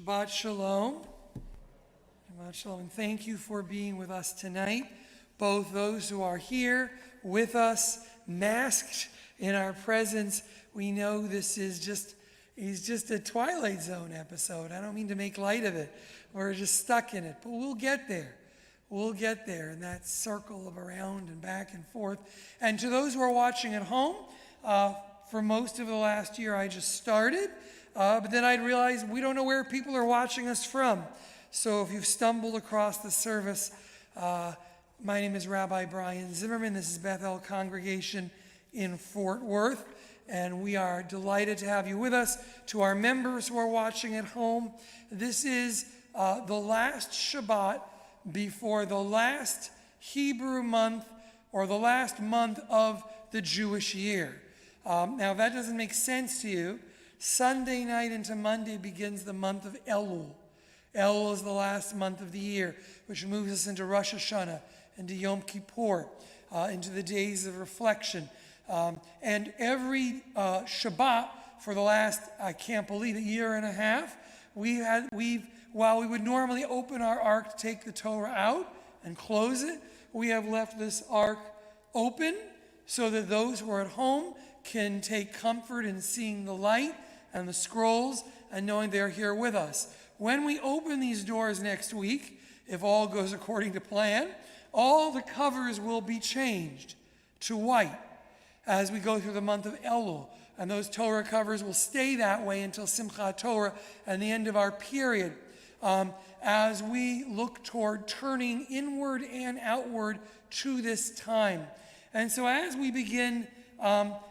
Shabbat Shalom. Shabbat Shalom. And thank you for being with us tonight. Both those who are here with us, masked in our presence. We know this is just a Twilight Zone episode. I don't mean to make light of it. We're just stuck in it. But we'll get there. We'll get there in that circle of around and back and forth. And to those who are watching at home, for most of the last year I just started. But then I'd realize we don't know where people are watching us from. So if you've stumbled across the service, my name is Rabbi Brian Zimmerman. This is Beth-El congregation in Fort Worth. And we are delighted to have you with us. To our members who are watching at home, this is the last Shabbat before the last Hebrew month or the last month of the Jewish year. Now, if that doesn't make sense to you, Sunday night into Monday begins the month of Elul. Elul is the last month of the year, which moves us into Rosh Hashanah, into Yom Kippur, into the days of reflection. And every Shabbat for the last, I can't believe it, year and a half, while we would normally open our ark to take the Torah out and close it, we have left this ark open so that those who are at home can take comfort in seeing the light and the scrolls and knowing they're here with us. When we open these doors next week, if all goes according to plan, all the covers will be changed to white as we go through the month of Elul. And those Torah covers will stay that way until Simchat Torah and the end of our period, as we look toward turning inward and outward to this time. And so as we begin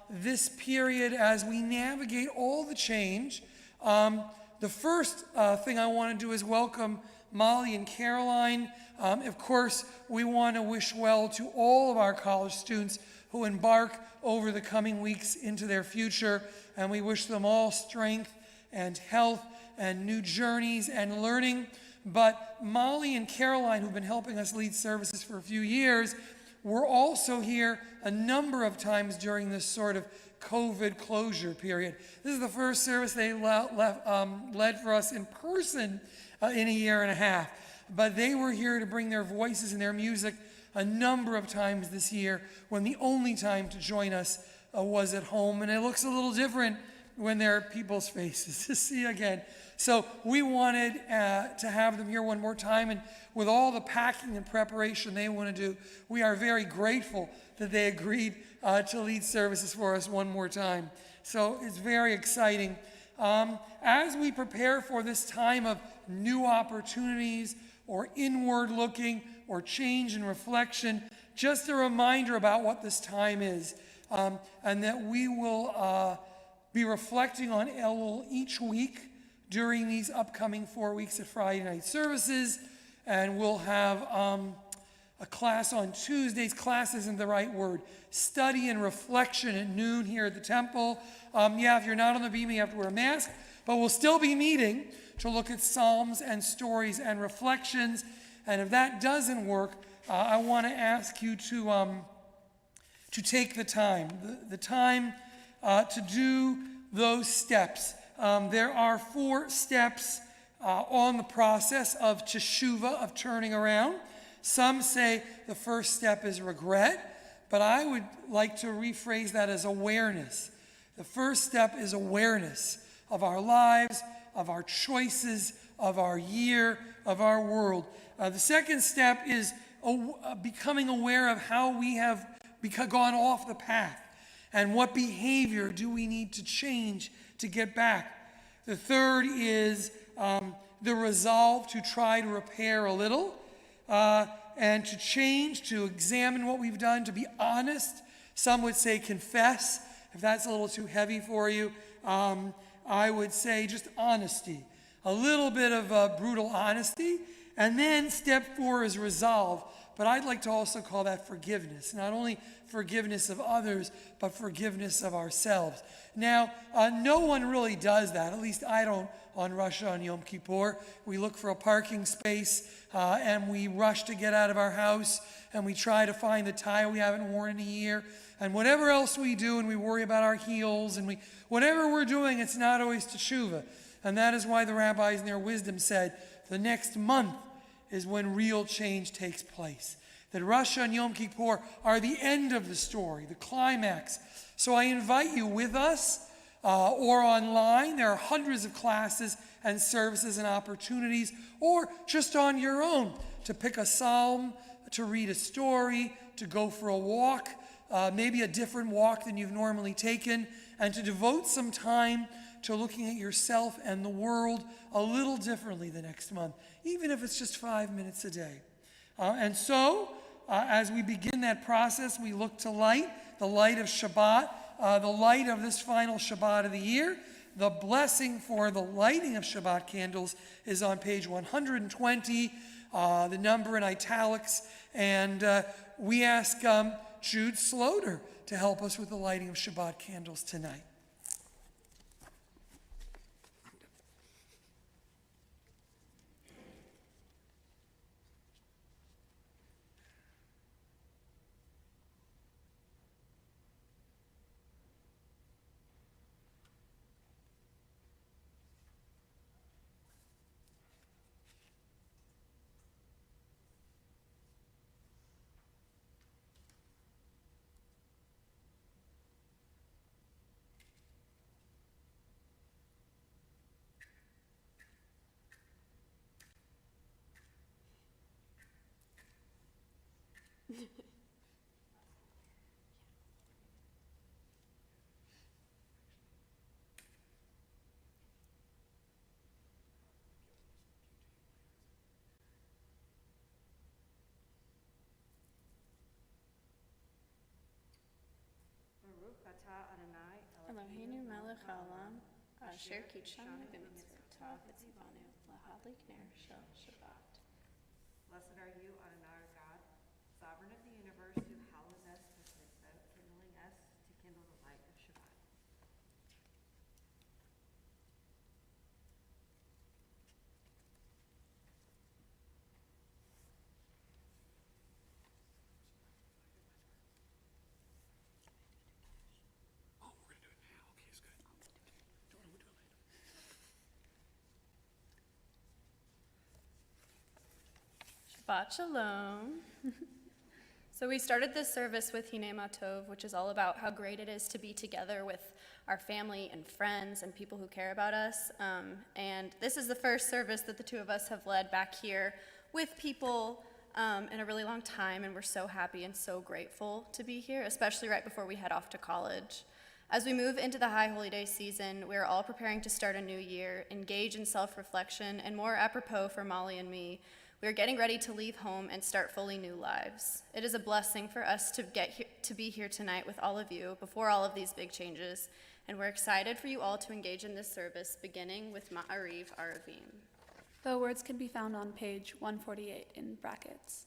this period, as we navigate all the change, the first thing I want to do is welcome Molly and Caroline. Of course, we want to wish well to all of our college students who embark over the coming weeks into their future, and we wish them all strength and health and new journeys and learning. But Molly and Caroline, who've been helping us lead services for a few years, were also here a number of times during this sort of COVID closure period. This is the first service they led for us in person in a year and a half. But they were here to bring their voices and their music a number of times this year, when the only time to join us was at home. And it looks a little different when there are people's faces to see again. So we wanted to have them here one more time, and with all the packing and preparation they want to do, we are very grateful that they agreed to lead services for us one more time. So it's very exciting. As we prepare for this time of new opportunities or inward looking or change and reflection, just a reminder about what this time is, and that we will be reflecting on Elul each week during these upcoming 4 weeks of Friday night services, and we'll have a class on Tuesdays. Class isn't the right word. Study and reflection at noon here at the temple. If you're not on the beam, you have to wear a mask, but we'll still be meeting to look at Psalms and stories and reflections. And if that doesn't work, I want to ask you to take the time to do those steps. There are 4 steps on the process of teshuvah, of turning around. Some say the first step is regret, but I would like to rephrase that as awareness. The first step is awareness of our lives, of our choices, of our year, of our world. The second step is becoming aware of how we have gone off the path, and what behavior do we need to change to get back. The third is the resolve to try to repair a little, and to change, to examine what we've done, to be honest. Some would say confess, if that's a little too heavy for you. I would say just honesty, a little bit of brutal honesty. And then step 4 is resolve. But I'd like to also call that forgiveness. Not only forgiveness of others, but forgiveness of ourselves. Now, no one really does that. At least I don't on Rosh Hashanah and Yom Kippur. We look for a parking space, and we rush to get out of our house, and we try to find the tie we haven't worn in a year. And whatever else we do, and we worry about our heels, and whatever we're doing, it's not always teshuvah. And that is why the rabbis in their wisdom said the next month is when real change takes place. That Rosh and Yom Kippur are the end of the story, the climax. So I invite you with us or online. There are hundreds of classes and services and opportunities, or just on your own, to pick a psalm, to read a story, to go for a walk, maybe a different walk than you've normally taken, and to devote some time to looking at yourself and the world a little differently the next month, even if it's just 5 minutes a day. And so, as we begin that process, we look to light, the light of Shabbat, the light of this final Shabbat of the year. The blessing for the lighting of Shabbat candles is on page 120, the number in italics, and we ask Jude Sloter to help us with the lighting of Shabbat candles tonight. Eloheinu melech haolam, asher kitshanu b'mitzvotav v'tzivanu lahadlik ner shel Shabbat. Blessed are you, Adonai our God, sovereign of the universe, who hallows us with mitzvot, kindling us to kindle the light of Shabbat. Shabbat Shalom. So we started this service with Hinei Matov, which is all about how great it is to be together with our family and friends and people who care about us. And this is the first service that the two of us have led back here with people in a really long time, and we're so happy and so grateful to be here, especially right before we head off to college. As we move into the High Holy Day season, we are all preparing to start a new year, engage in self-reflection, and more apropos for Molly and me, we are getting ready to leave home and start fully new lives. It is a blessing for us to be here tonight with all of you before all of these big changes, and we're excited for you all to engage in this service, beginning with Ma'ariv Aravim. The words can be found on page 148 in brackets.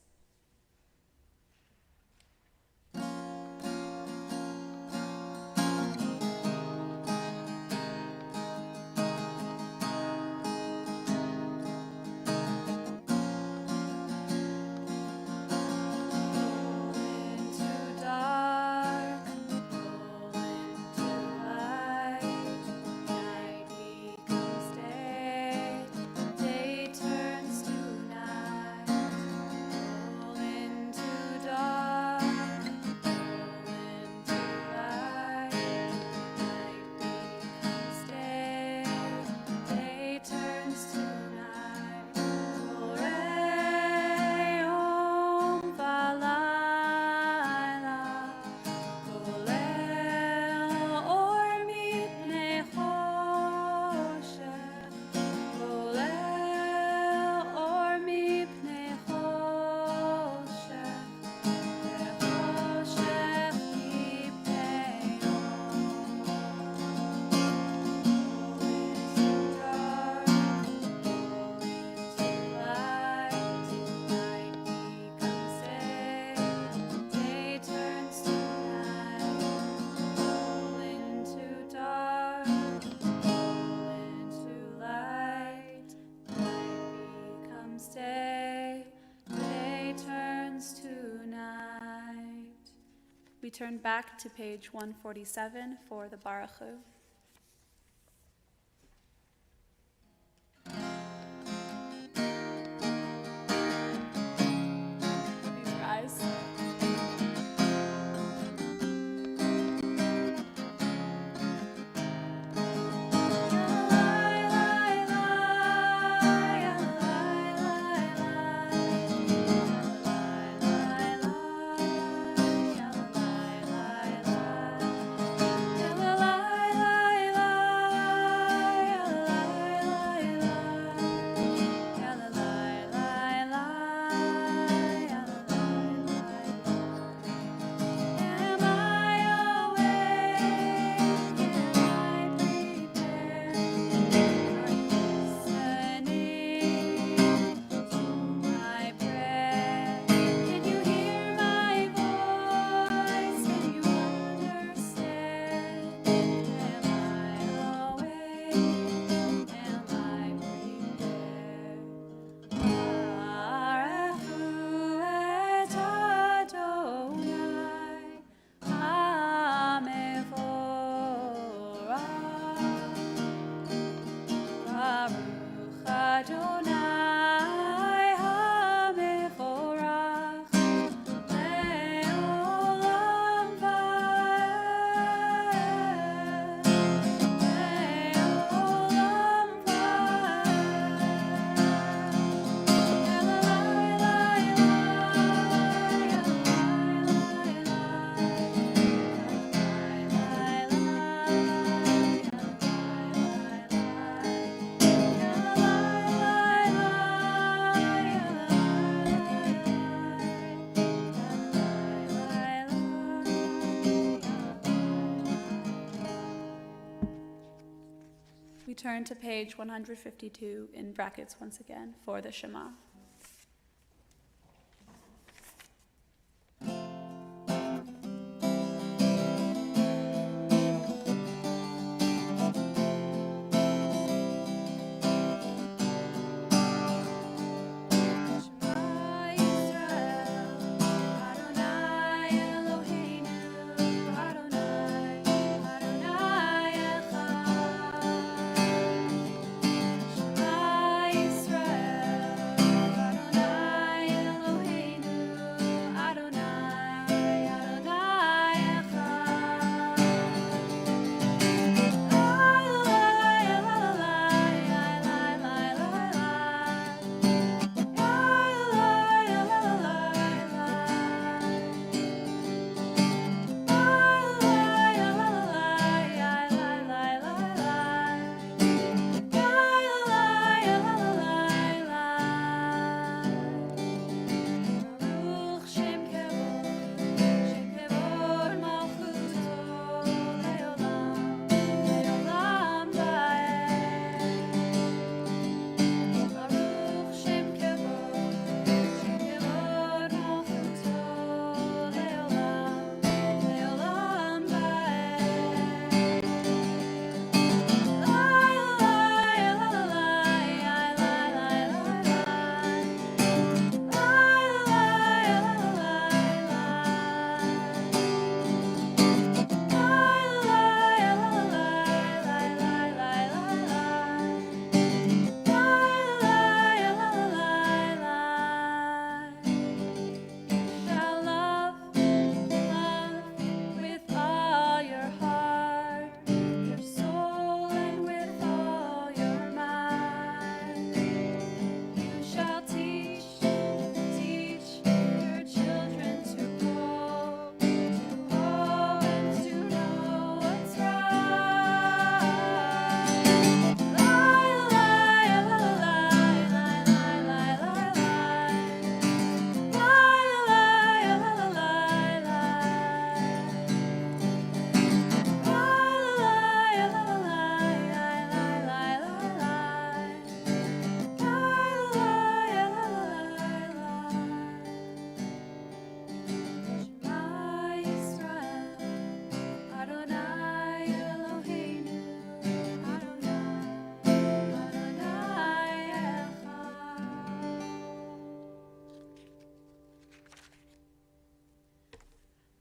We turn back to page 147 for the Baruch Hu. turn to page 152 in brackets once again for the Shema.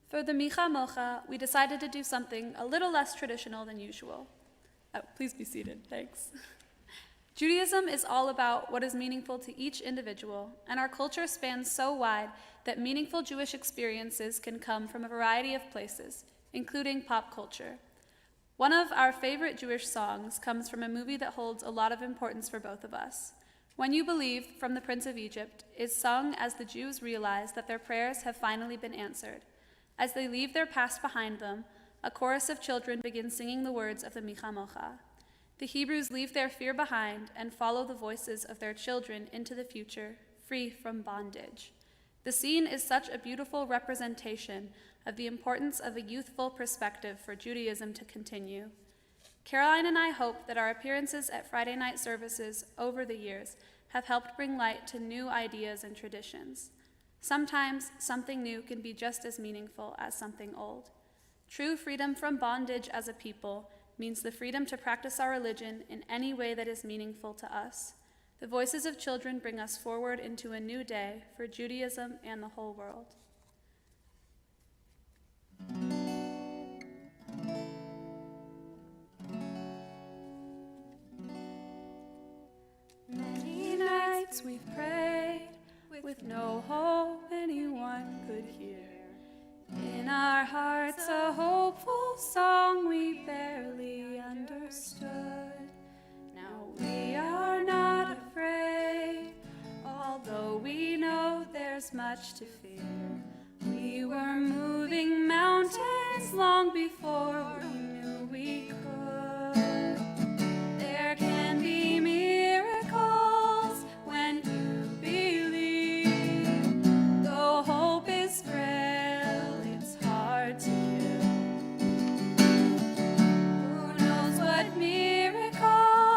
For the Micha Mocha, we decided to do something a little less traditional than usual. Oh, please be seated, thanks. Judaism is all about what is meaningful to each individual, and our culture spans so wide that meaningful Jewish experiences can come from a variety of places, including pop culture. One of our favorite Jewish songs comes from a movie that holds a lot of importance for both of us. When You Believe, from the Prince of Egypt, is sung as the Jews realize that their prayers have finally been answered. As they leave their past behind them, a chorus of children begin singing the words of the Micha Mocha. The Hebrews leave their fear behind and follow the voices of their children into the future, free from bondage. The scene is such a beautiful representation of the importance of a youthful perspective for Judaism to continue. Caroline and I hope that our appearances at Friday night services over the years have helped bring light to new ideas and traditions. Sometimes something new can be just as meaningful as something old. True freedom from bondage as a people means the freedom to practice our religion in any way that is meaningful to us. The voices of children bring us forward into a new day for Judaism and the whole world. Many nights we've prayed with no hope anyone could hear. In our hearts a hopeful song we barely understood. Now we are not afraid, although we know there's much to fear. We were moving mountains long before we knew we could. There can be miracles when you believe. Though hope is frail, it's hard to give. Who knows what miracle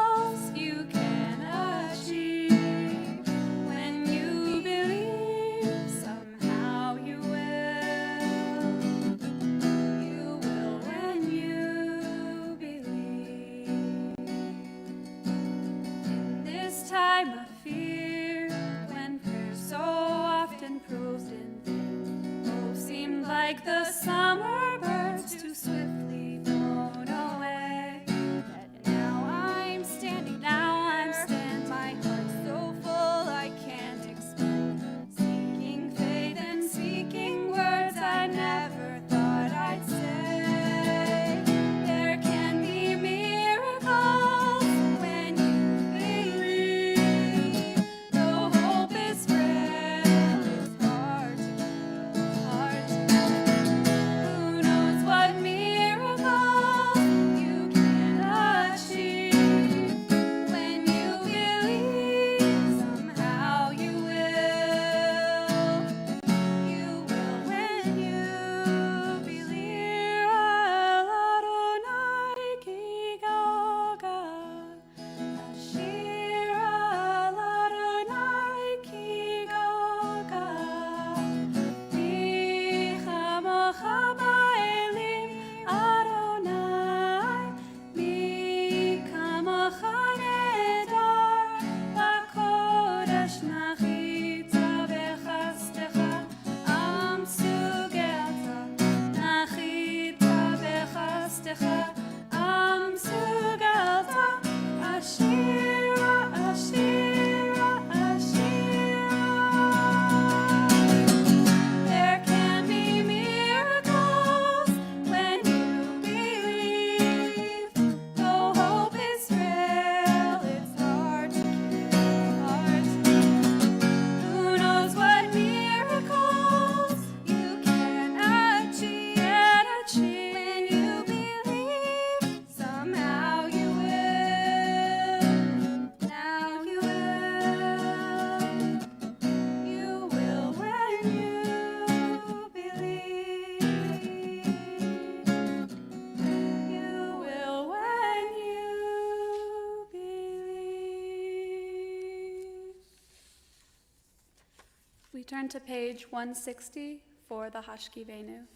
We turn to page 160 for the Hashkivenu.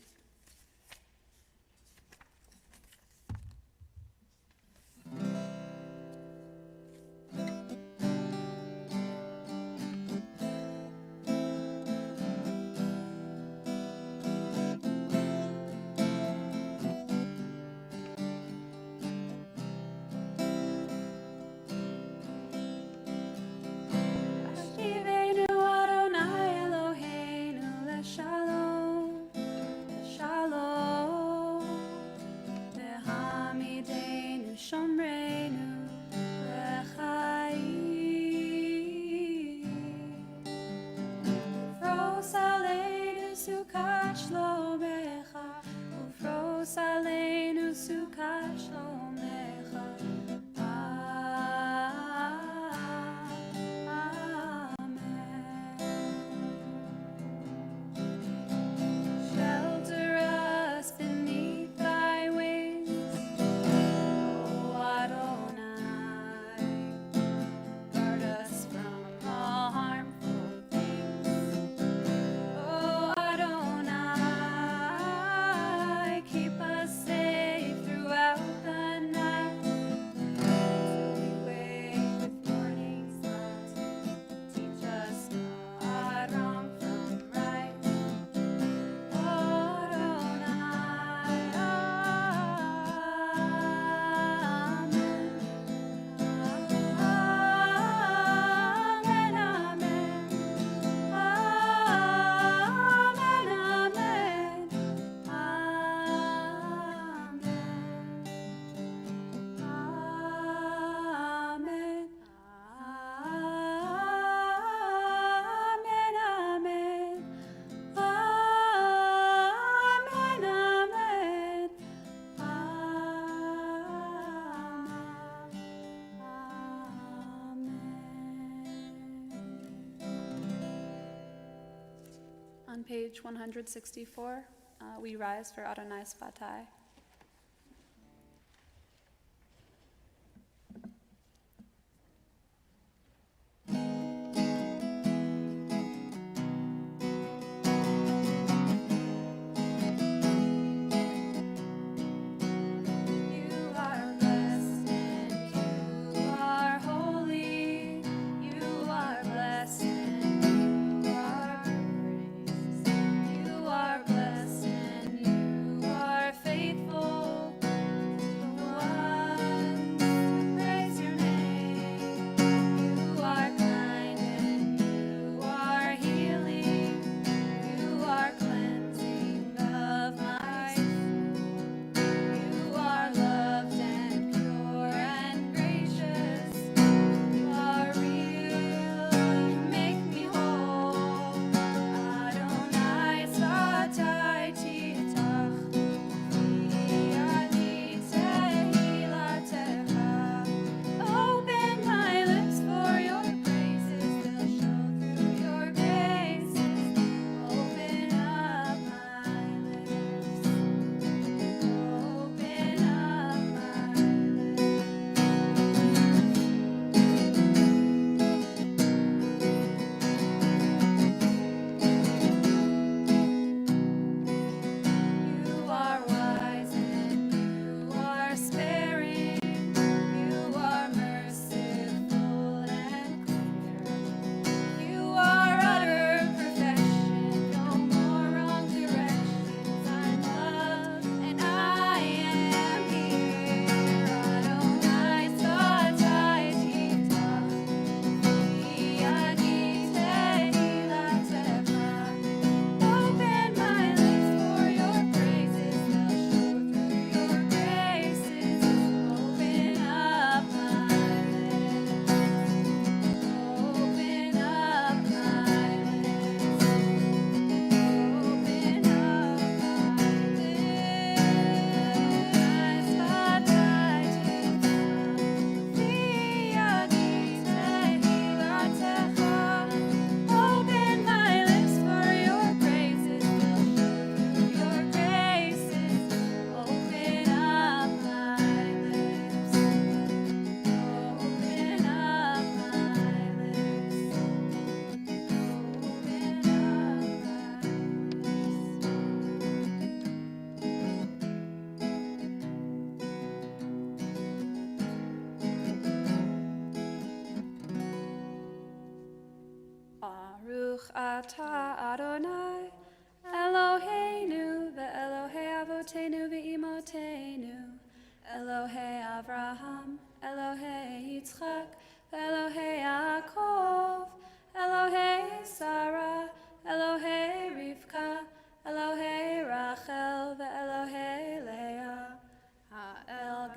Hashkivenu Adonai Eloheinu leshalom, leshalom, lehamidenu shomreinu lechaim. Ufros aleinu sukat shlomecha, ufros aleinu sukat shlomecha. Shelter us beneath thy wings, O Adonai. Guard us from all harmful things, O Adonai. Keep us safe throughout the night, till we wake with morning sun. Teach us what wrong from right, O Adonai. Amen, amen, amen, amen, amen, amen, amen, On page 164, we rise for Adonai Sfatai. You are blessed and you are holy. You are blessed and you are praised. You are blessed and you are faithful. Baruch atah Adonai, Eloheinu ve'Elohei Avotenu ve'imotenu, Elohei Avraham, Elohei Yitzchak, ve'Elohei Yaakov, Elohei Sarah, Elohei Rivka, Elohei Rachel, ve'Elohei Leah. Ha'el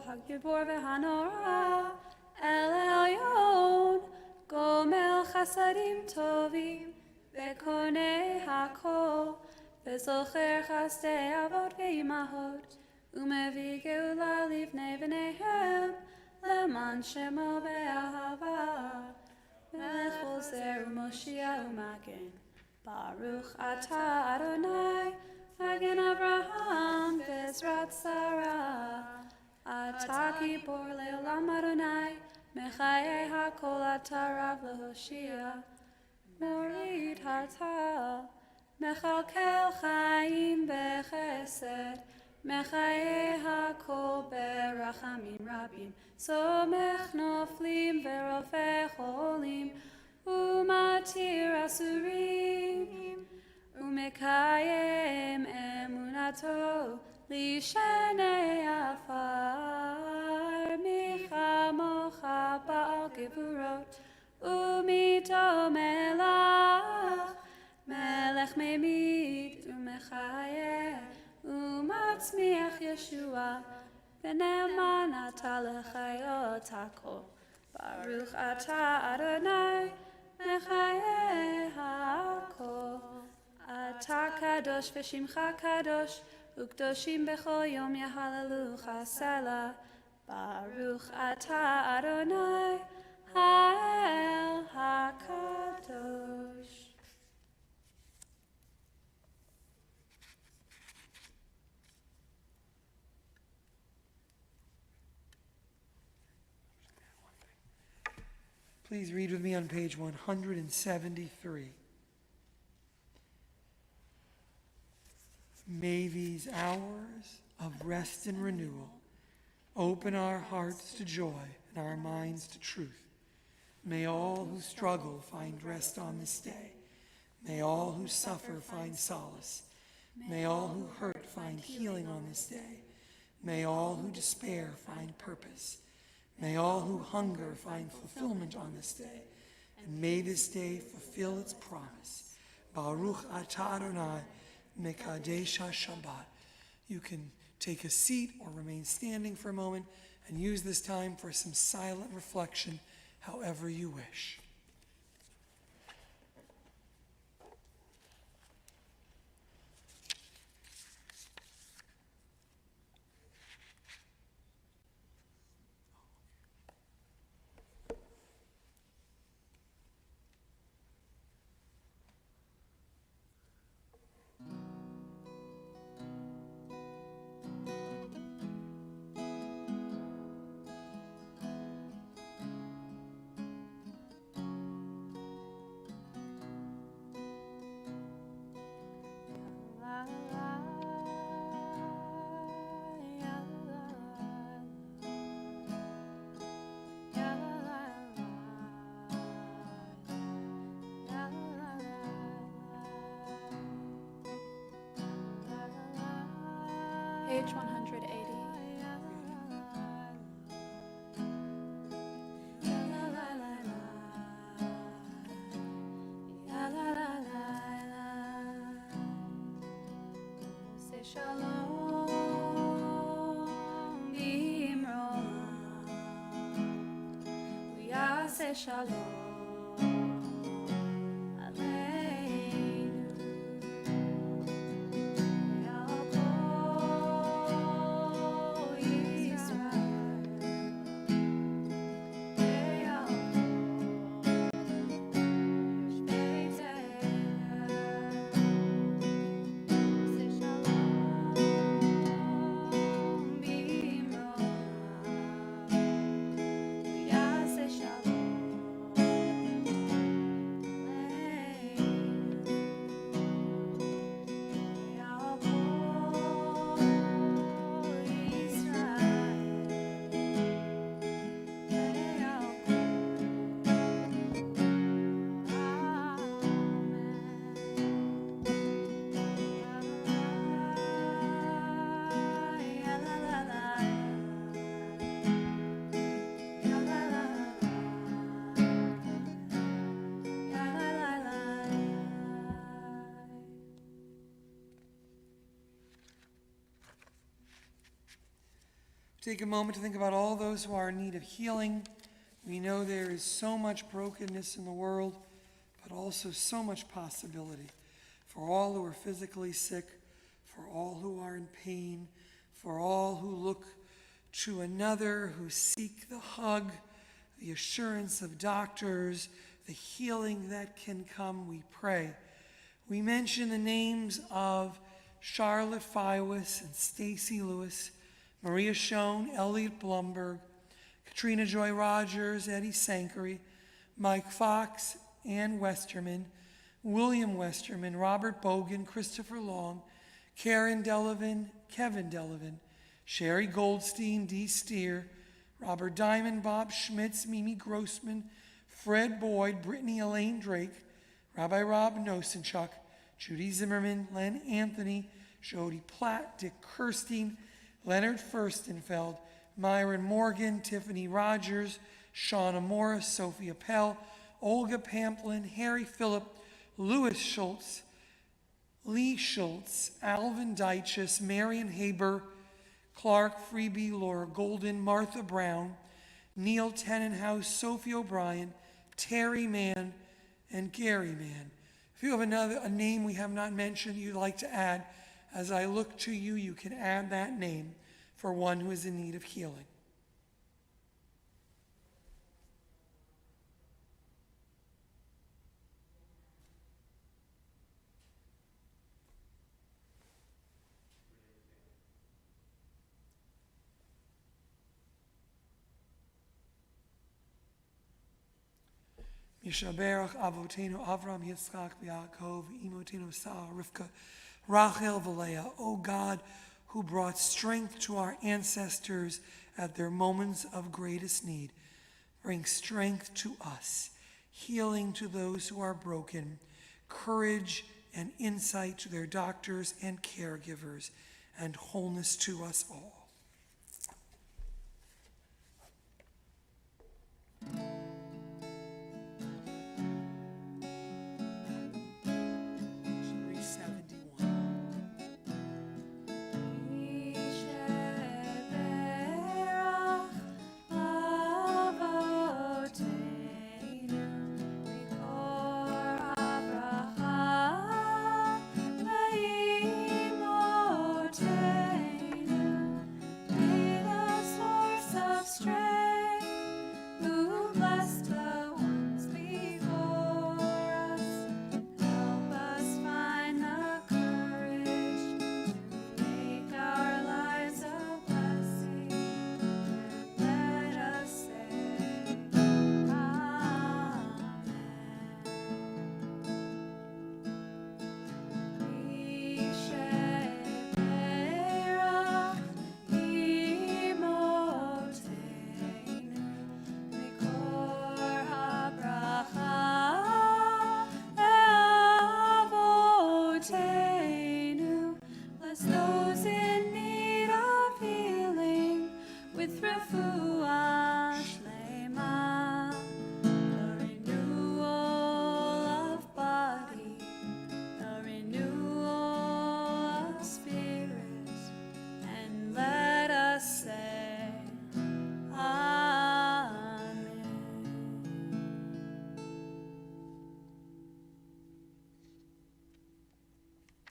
Hagibor ve'Hanora, El Elyon, Gomel Chasadim Tovim, ve'Konei Hakol, ve'Zocher Chasdei Avot ve'Imahot, u'mevi geula livnei v'neihem, leman shemo ve'ahava, melech ozer u'moshia u'magen. Baruch atah Adonai, Magen Avraham ve'Ezrat Sarah. Atah gibor le'olam Adonai, mechayei hakol atah rav lehoshia. Morid hatah, mechalkel chaim bechesed, mechayei hakol berachamim rabim. Somech noflim ve'rofeh cholim, umatir asurim, umekayem emunato lishenei afar. Michamocha ba'al gevurot, umito melach, melech memid umechayeh, umatzmiach Yeshua, v'ne'eman atah lechayot hakol. Baruch atah Adonai, mechayeh hakol. Atah kadosh v'shimcha kadosh, u'kdoshim b'chol yom yahalelucha selah. Baruch atah Adonai, ha'el hakadosh. Please read with me on page 173. May these hours of rest and renewal open our hearts to joy and our minds to truth. May all who struggle find rest on this day. May all who suffer find solace. May all who hurt find healing on this day. May all who despair find purpose. May all who hunger find fulfillment on this day. And may this day fulfill its promise. Baruch atah Adonai Mekadesh Shabbat. You can take a seat or remain standing for a moment and use this time for some silent reflection, however you wish. Page 180. Say shalom b'imroma. We are say shalom. Shalom. Take a moment to think about all those who are in need of healing. We know there is so much brokenness in the world, but also so much possibility. For all who are physically sick, for all who are in pain, for all who look to another, who seek the hug, the assurance of doctors, the healing that can come, we pray. We mention the names of Charlotte Fiwis and Stacy Lewis, Maria Schoen, Elliot Blumberg, Katrina Joy Rogers, Eddie Sankery, Mike Fox, Ann Westerman, William Westerman, Robert Bogan, Christopher Long, Karen Delavan, Kevin Delavan, Sherry Goldstein, Dee Steer, Robert Diamond, Bob Schmitz, Mimi Grossman, Fred Boyd, Brittany Elaine Drake, Rabbi Rob Nosenchuk, Judy Zimmerman, Len Anthony, Jody Platt, Dick Kirstein, Leonard Furstenfeld, Myron Morgan, Tiffany Rogers, Shauna Morris, Sophia Pell, Olga Pamplin, Harry Phillip, Louis Schultz, Lee Schultz, Alvin Deichus, Marion Haber, Clark Freeby, Laura Golden, Martha Brown, Neil Tenenhouse, Sophie O'Brien, Terry Mann, and Gary Mann. If you have a name we have not mentioned you'd like to add, as I look to you, you can add that name for one who is in need of healing. Yishaberach Avotenu Avram Yitzchak Yaakov Imotenu Sarah Rivka Rachel Valea. O God, who brought strength to our ancestors at their moments of greatest need, bring strength to us, healing to those who are broken, courage and insight to their doctors and caregivers, and wholeness to us all.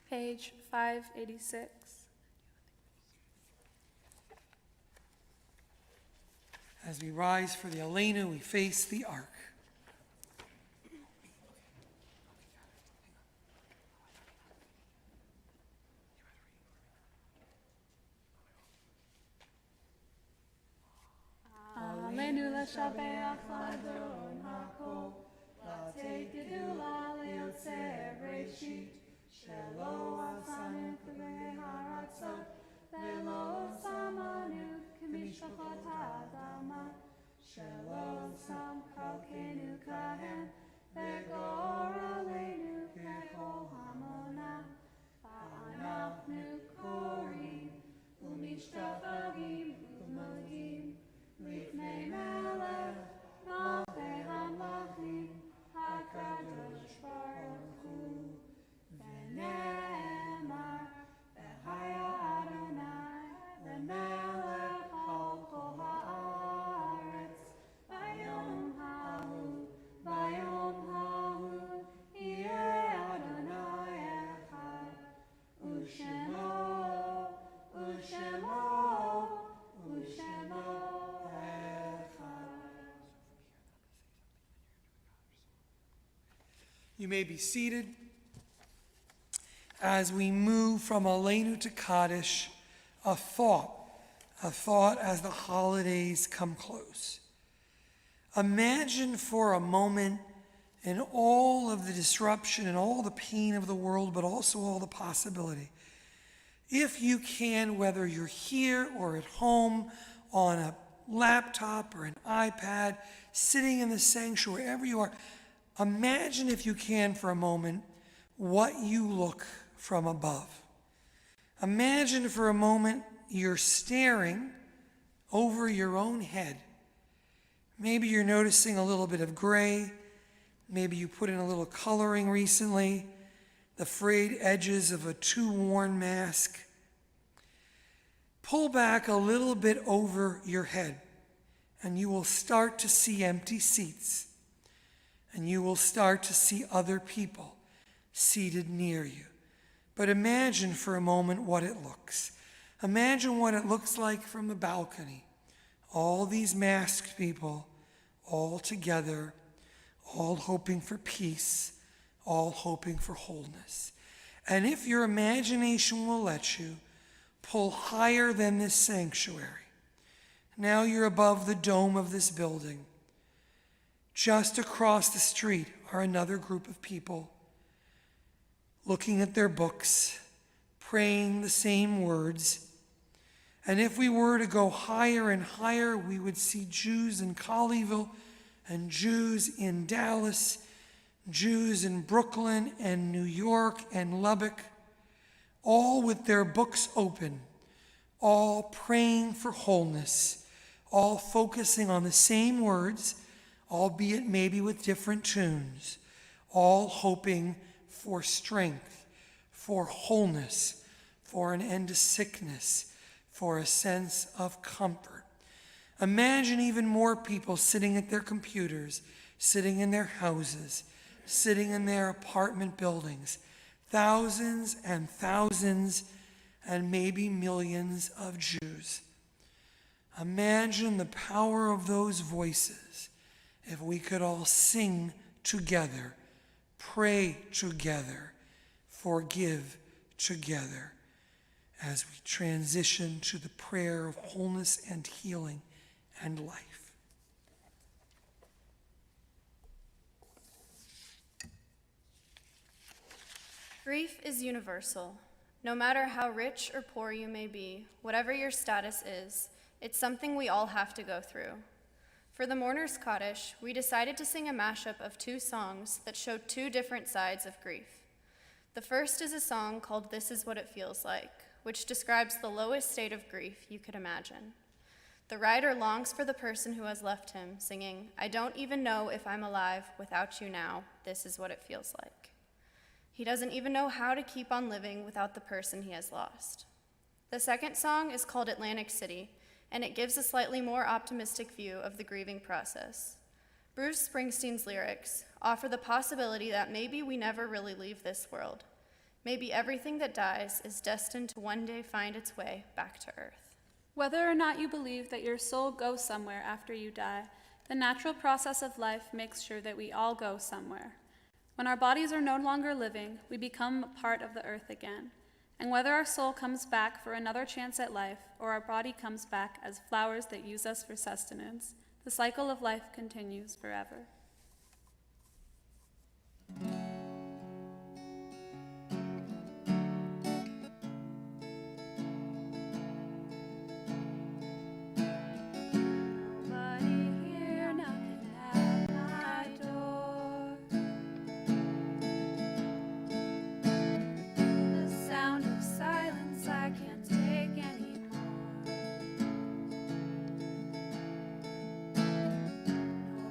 Page 586. As we rise for the Aleinu, we face the Ark. Aleinu l'shabeach l'adon hakol, l'atei gedula liotzer reshit, shelo asanu k'vei haratzot, velo samanu k'mishpachot ha'adama, shelo sam kalkenu kahem, v'gor aleinu kechol hamona, va'anachnu korim, u'mishtafagim u'malgim, Lifnei Melech, Malchei HaMlachim, HaKadosh You may be seated as we move from Aleinu to Kaddish, a thought as the holidays come close. Imagine for a moment in all of the disruption and all the pain of the world, but also all the possibility. If you can, whether you're here or at home, on a laptop or an iPad, sitting in the sanctuary, wherever you are, imagine if you can for a moment what you look from above. Imagine for a moment you're staring over your own head. Maybe you're noticing a little bit of gray. Maybe you put in a little coloring recently, the frayed edges of a too-worn mask. Pull back a little bit over your head, and you will start to see empty seats, and you will start to see other people seated near you. But imagine for a moment what it looks. Imagine what it looks like from the balcony. All these masked people, all together, all hoping for peace, all hoping for wholeness. And if your imagination will let you, pull higher than this sanctuary. Now you're above the dome of this building. Just across the street are another group of people looking at their books, praying the same words. And if we were to go higher and higher, we would see Jews in Colleyville and Jews in Dallas, Jews in Brooklyn and New York and Lubbock, all with their books open, all praying for wholeness, all focusing on the same words, albeit maybe with different tunes, all hoping for strength, for wholeness, for an end to sickness, for a sense of comfort. Imagine even more people sitting at their computers, sitting in their houses, sitting in their apartment buildings, thousands and thousands and maybe millions of Jews. Imagine the power of those voices if we could all sing together, pray together, forgive together as we transition to the prayer of wholeness and healing and life. Grief is universal. No matter how rich or poor you may be, whatever your status is, it's something we all have to go through. For the Mourner's Kaddish, we decided to sing a mashup of two songs that show two different sides of grief. The first is a song called "This Is What It Feels Like," which describes the lowest state of grief you could imagine. The writer longs for the person who has left him, singing, "I don't even know if I'm alive without you now. This is what it feels like." He doesn't even know how to keep on living without the person he has lost. The second song is called "Atlantic City," and it gives a slightly more optimistic view of the grieving process. Bruce Springsteen's lyrics offer the possibility that maybe we never really leave this world. Maybe everything that dies is destined to one day find its way back to earth. Whether or not you believe that your soul goes somewhere after you die, the natural process of life makes sure that we all go somewhere. When our bodies are no longer living, we become a part of the earth again. And whether our soul comes back for another chance at life, or our body comes back as flowers that use us for sustenance, the cycle of life continues forever.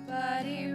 Nobody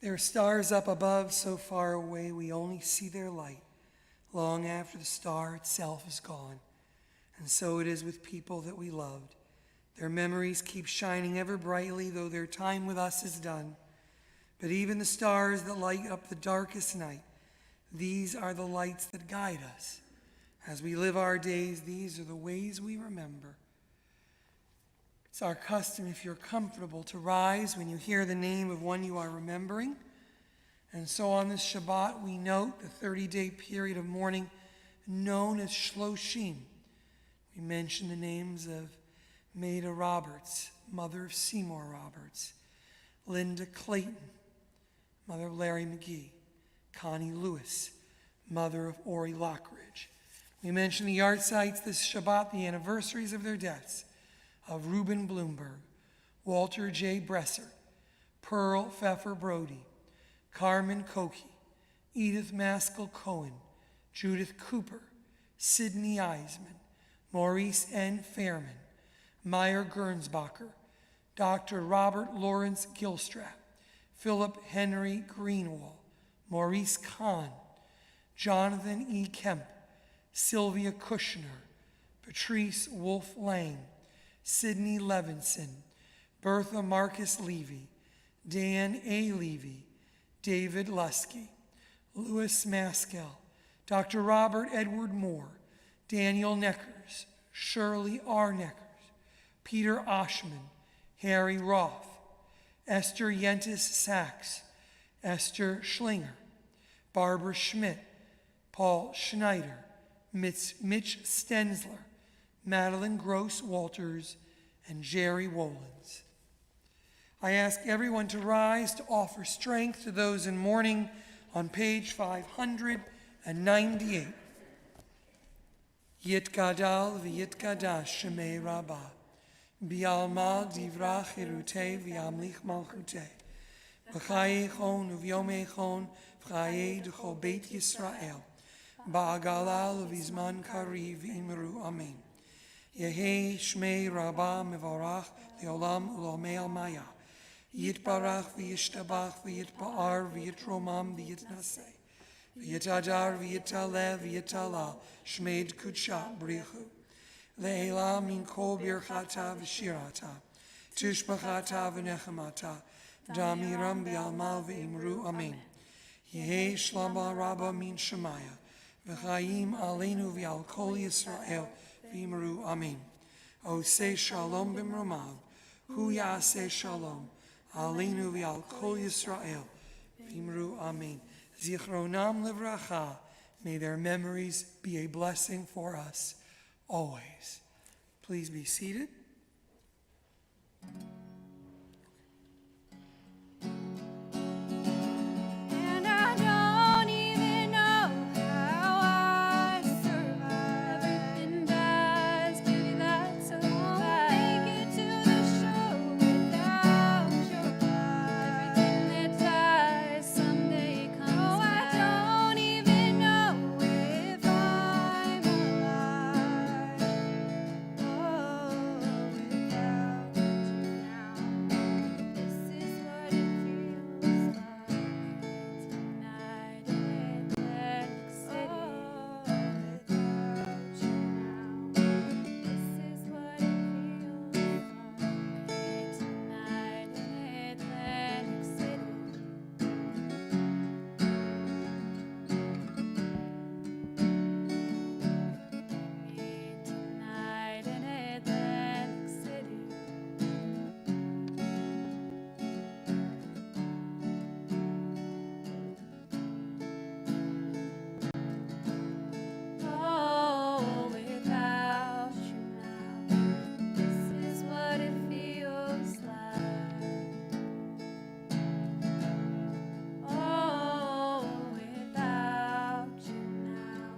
There are stars up above so far away we only see their light long after the star itself is gone. And so it is with people that we loved. Their memories keep shining ever brightly, though their time with us is done. But even the stars that light up the darkest night, these are the lights that guide us. As we live our days, these are the ways we remember. It's our custom, if you're comfortable, to rise when you hear the name of one you are remembering. And so on this Shabbat, we note the 30-day period of mourning known as Shloshim. We mention the names of Maida Roberts, mother of Seymour Roberts, Linda Clayton, mother of Larry McGee, Connie Lewis, mother of Ori Lockridge. We mention the yard sites this Shabbat, the anniversaries of their deaths, of Reuben Bloomberg, Walter J. Bresser, Pearl Pfeffer Brody, Carmen Koki, Edith Maskell Cohen, Judith Cooper, Sidney Eisman, Maurice N. Fairman, Meyer Gernsbacher, Dr. Robert Lawrence Gilstrap, Philip Henry Greenwald, Maurice Kahn, Jonathan E. Kemp, Sylvia Kushner, Patrice Wolf Lang, Sidney Levinson, Bertha Marcus Levy, Dan A. Levy, David Lusky, Louis Maskell, Dr. Robert Edward Moore, Daniel Neckers, Shirley R. Neckers, Peter Oshman, Harry Roth, Esther Yentis Sachs, Esther Schlinger, Barbara Schmidt, Paul Schneider, Mitch Stensler, Madeline Gross Walters, and Jerry Wolins. I ask everyone to rise to offer strength to those in mourning on page 598. Yitgadal v'yitgadash shemei Rabbi, bi'alma divra chirutei v'yamlich malchutei, v'chaye chon uv'yomei chon v'chaye d'chol beit Yisrael, ba'agala v'izman kariv v'imru amen. Yehi shmei Rabba mevorach le'olam u'lomei al-maya. Yitbarach v'yishtabach v'yitba'ar v'yitromam v'yitnaseh. V'yitadar v'yitaleh v'yitala shmeid kudsha brichu. Le'ela min kol birchata v'shirata. Tishbachata v'nechemata. Damiram bi'alma v'imru amen. Yehi shlama rabba min shemaya. V'chayim aleinu v'al kol Yisrael v'imru amen. Oseh shalom b'mromav. Hu ya'aseh shalom. Aleinu v'al kol Yisrael v'imru amen. Zichronam livracha. May their memories be a blessing for us always. Please be seated. And I don't even know how I survive. Everything dies, baby, that's so bad. Make it to the show without your love. Everything that dies someday comes back. Oh, I don't even know if I'm alive. Oh, without you now. This is what it feels like tonight in Atlantic City. Without you now. This is what it feels like tonight in Atlantic City. Tonight in Atlantic City. Oh, without you now, this is what it feels like. Oh, without you now,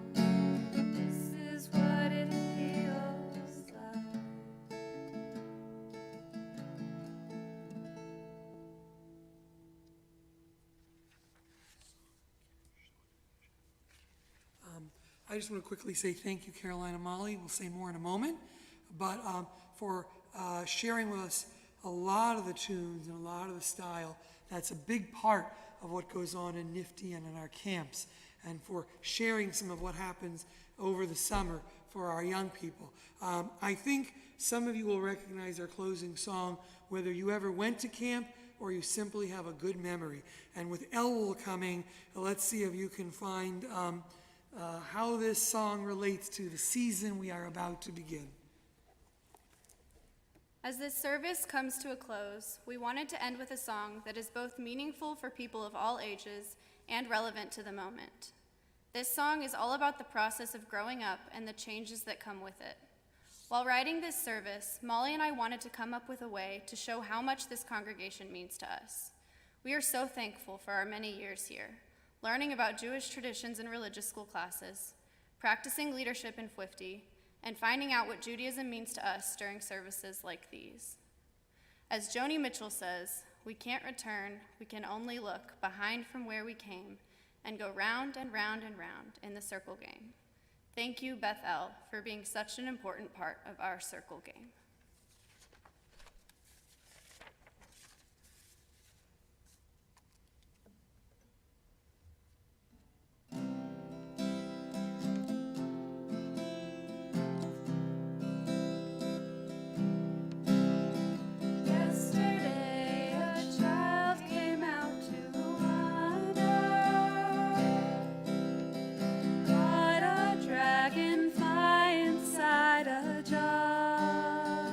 this is what it feels like. I just want to quickly say thank you, Caroline and Molly. We'll say more in a moment. But for sharing with us a lot of the tunes and a lot of the style. That's a big part of what goes on in NIFTY and in our camps, and for sharing some of what happens over the summer for our young people. I think some of you will recognize our closing song, whether you ever went to camp or you simply have a good memory. And with Elul coming, let's see if you can find how this song relates to the season we are about to begin. As this service comes to a close, we wanted to end with a song that is both meaningful for people of all ages and relevant to the moment. This song is all about the process of growing up and the changes that come with it. While writing this service, Molly and I wanted to come up with a way to show how much this congregation means to us. We are so thankful for our many years here, learning about Jewish traditions in religious school classes, practicing leadership in FWFT, and finding out what Judaism means to us during services like these. As Joni Mitchell says, we can't return, we can only look behind from where we came and go round and round and round in the circle game. Thank you, Beth-El, for being such an important part of our circle game. Yesterday, a child came out to wander, caught a dragonfly inside a jar.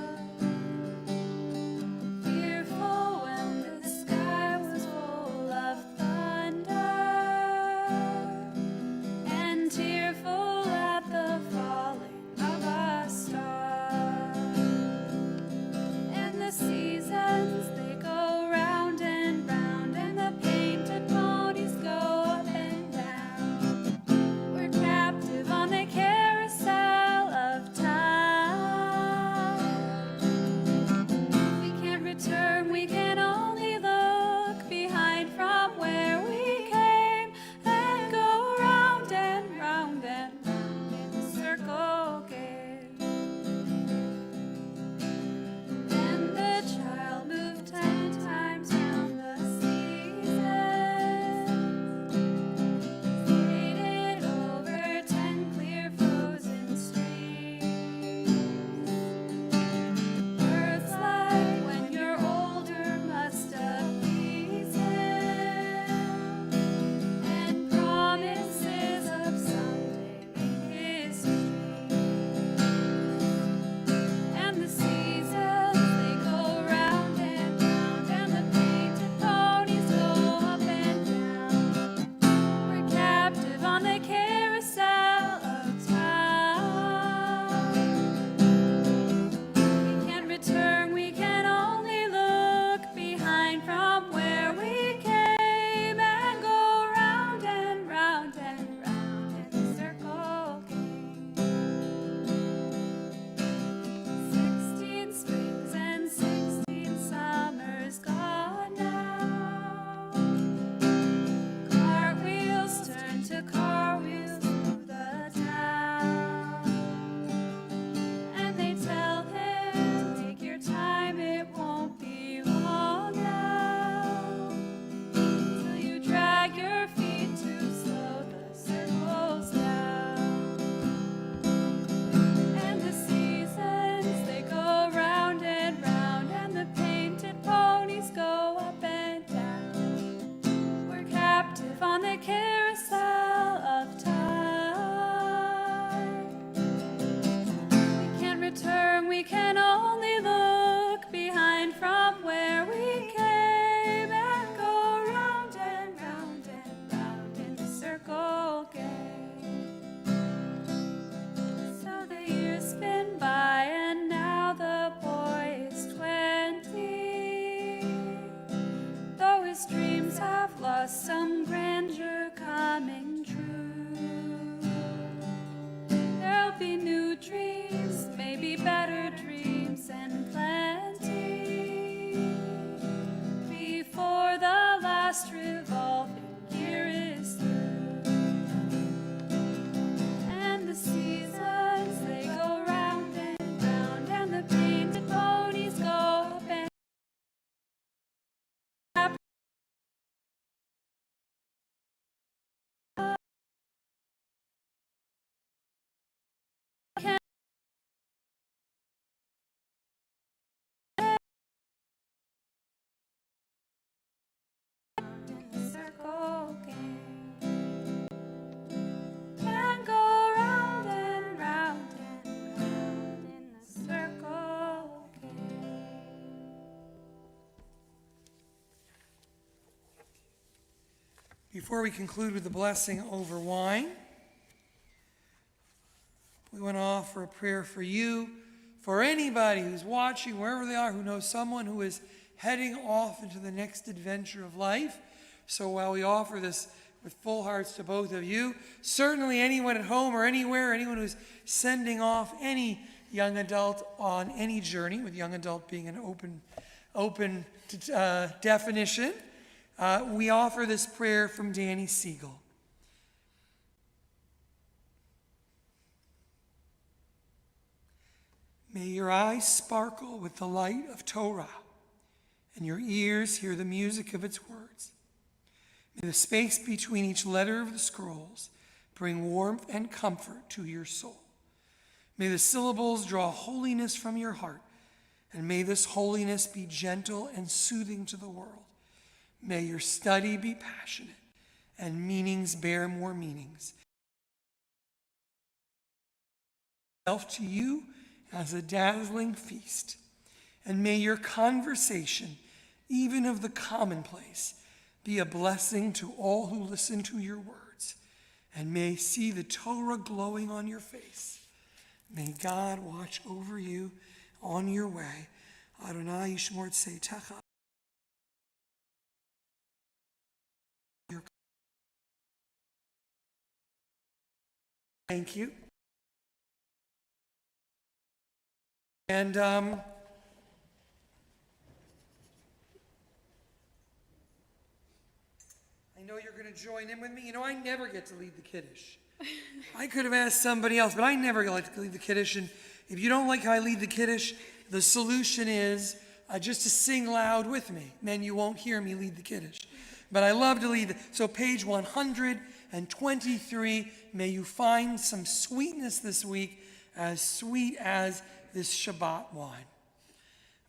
Before we conclude with the blessing over wine, we want to offer a prayer for you, for anybody who's watching, wherever they are, who knows someone who is heading off into the next adventure of life. So while we offer this with full hearts to both of you, certainly anyone at home or anywhere, anyone who's sending off any young adult on any journey, with young adult being an open definition, we offer this prayer from Danny Siegel. May your eyes sparkle with the light of Torah, and your ears hear the music of its words. May the space between each letter of the scrolls bring warmth and comfort to your soul. May the syllables draw holiness from your heart, and may this holiness be gentle and soothing to the world. May your study be passionate, and meanings bear more meanings. To you as a dazzling feast, and may your conversation, even of the commonplace, be a blessing to all who listen to your words, and may see the Torah glowing on your face. May God watch over you on your way. Adonai Yishmor Tzeitecha. Thank you. And I know you're going to join in with me. You know, I never get to lead the Kiddush. I could have asked somebody else, but I never like to lead the Kiddush. And if you don't like how I lead the Kiddush, the solution is just to sing loud with me. Then you won't hear me lead the Kiddush. But I love to lead. So page 123, may you find some sweetness this week, as sweet as this Shabbat wine.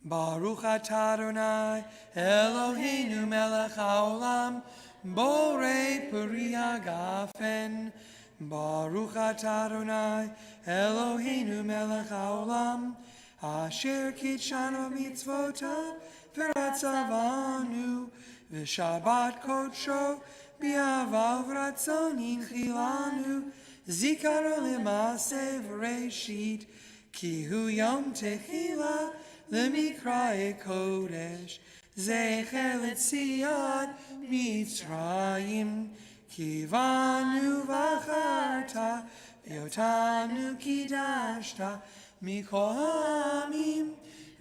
Baruch atah Adonai Eloheinu melech haolam borei peri hagafen. Baruch atah Adonai Eloheinu melech haolam asher kitshanu mitzvotav v'ratzavanu v'shabbat kodsho b'avav ratzon inchilanu zikaro l'maaseh v'reishit ki hu yom techila l'mikrae kodesh zecher l'tzion mitzrayim kivanu v'acharta v'yotanu kidashta mikol ha'amim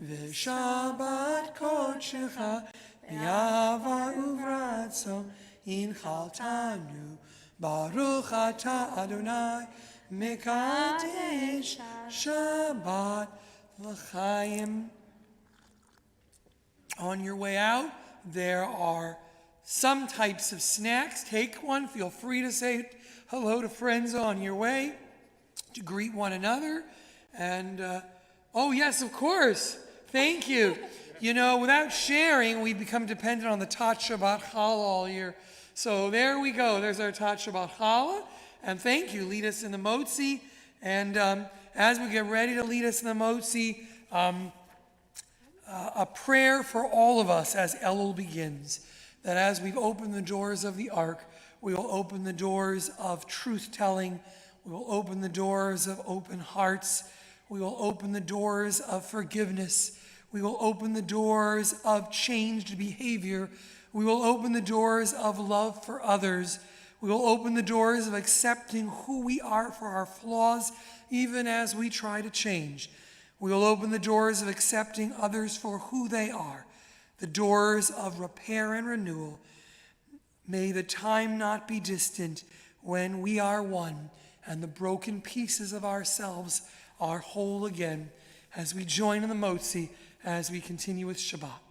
v'shabbat kodshecha b'yava uvratzon inchaltanu baruch atah Adonai Mekadesh Shabbat L'chaim. On your way out, there are some types of snacks. Take one. Feel free to say hello to friends on your way, to greet one another. And, oh yes, of course. Thank you. You know, without sharing, we become dependent on the Tat Shabbat Challah all year. So there we go. There's our Tat Shabbat Challah. And thank you. Lead us in the Motzi. And as we get ready to lead us in the Motzi, a prayer for all of us as Elul begins. That as we've opened the doors of the Ark, we will open the doors of truth-telling. We will open the doors of open hearts. We will open the doors of forgiveness. We will open the doors of changed behavior. We will open the doors of love for others. We will open the doors of accepting who we are for our flaws, even as we try to change. We will open the doors of accepting others for who they are, the doors of repair and renewal. May the time not be distant when we are one and the broken pieces of ourselves are whole again, as we join in the Motzi, as we continue with Shabbat.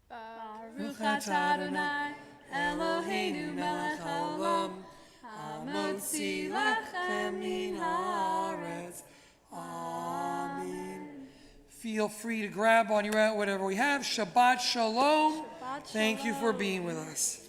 Baruch atah Adonai Eloheinu melech haolam hamotzi lechem min haaretz. Amen. Feel free to grab on your out whatever we have. Shabbat Shalom. Thank you for being with us.